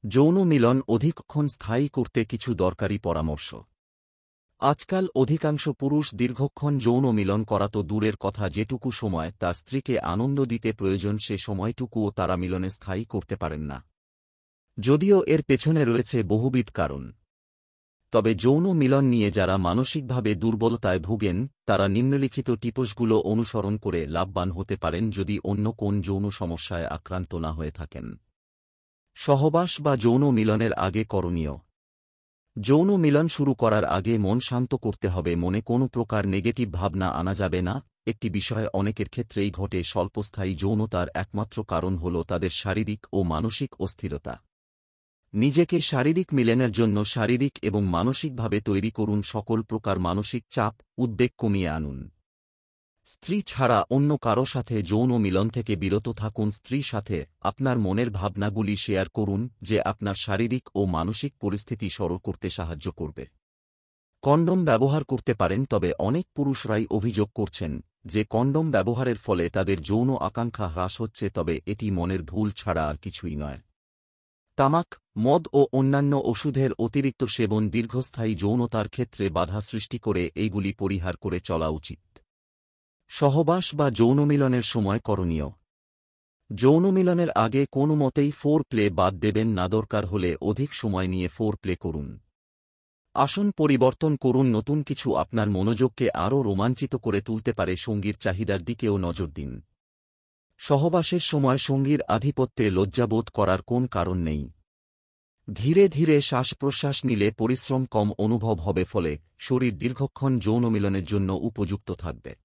যৌন মিলন অধিকক্ষণ স্থায়ী করতে কিছু দরকারি পরামর্শ। আজকাল অধিকাংশ পুরুষ দীর্ঘক্ষণ যৌন মিলন করা তো দূরের কথা, যেটুকু সময় তার স্ত্রীকে আনন্দ দিতে প্রয়োজন সে সময়টুকুও তারা মিলনে স্থায়ী করতে পারেন না। যদিও এর পেছনে রয়েছে বহুবিধ কারণ। তবে যৌন মিলন নিয়ে যারা মানসিকভাবে দুর্বলতায় ভুগেন তারা নিম্নলিখিত টিপসগুলো অনুসরণ করে লাভবান হতে পারেন যদি অন্য কোন যৌন সমস্যায় আক্রান্ত না হয়ে থাকেন। সহবাস বা যৌন মিলনের আগে করণীয়। যৌন মিলন শুরু করার আগে মন শান্ত করতে হবে। মনে কোনো প্রকার নেগেটিভ ভাবনা আনা যাবে না। একটি বিষয় অনেকের ক্ষেত্রেই ঘটে, স্বল্পস্থায়ী যৌনতার একমাত্র কারণ হল তাদের শারীরিক ও মানসিক অস্থিরতা। নিজেকে শারীরিক মিলনের জন্য শারীরিক এবং মানসিকভাবে তৈরি করুন। সকল প্রকার মানসিক চাপ, উদ্বেগ কমিয়ে আনুন। স্ত্রী ছাড়া অন্য কারো সাথে যৌন মিলন থেকে বিরত থাকুন। স্ত্রীর সাথে আপনার মনের ভাবনাগুলি শেয়ার করুন, যে আপনার শারীরিক ও মানসিক পরিস্থিতি সরল করতে সাহায্য করবে। কন্ডোম ব্যবহার করতে পারেন, তবে অনেক পুরুষরাই অভিযোগ করছেন যে কন্ডোম ব্যবহারের ফলে তাদের যৌন আকাঙ্ক্ষা হ্রাস হচ্ছে, তবে এটি মনের ভুল ছাড়া আর কিছুই নয়। তামাক, মদ ও অন্যান্য ওষুধের অতিরিক্ত সেবন দীর্ঘস্থায়ী যৌনতার ক্ষেত্রে বাধা সৃষ্টি করে, এইগুলি পরিহার করে চলা উচিত। সহবাস বা যৌন মিলনের সময় করণীয়। যৌন মিলনের আগে কোনো মতেই ফোর প্লে বাদ দেবেন না। দরকার হলে অধিক সময় নিয়ে ফোর প্লে করুন। আসন পরিবর্তন করুন। নতুন কিছু আপনার মনোযোগকে আরও রোমাঞ্চিত করে তুলতে পারে। সঙ্গীর চাহিদার দিকেও নজর দিন। সহবাসের সময় সঙ্গীর আধিপত্যে লজ্জাবোধ করার কোন কারণ নেই। ধীরে ধীরে শ্বাস প্রশ্বাস নিলে পরিশ্রম কম অনুভব হবে, ফলে শরীর দীর্ঘক্ষণ যৌন মিলনের জন্য উপযুক্ত থাকবে।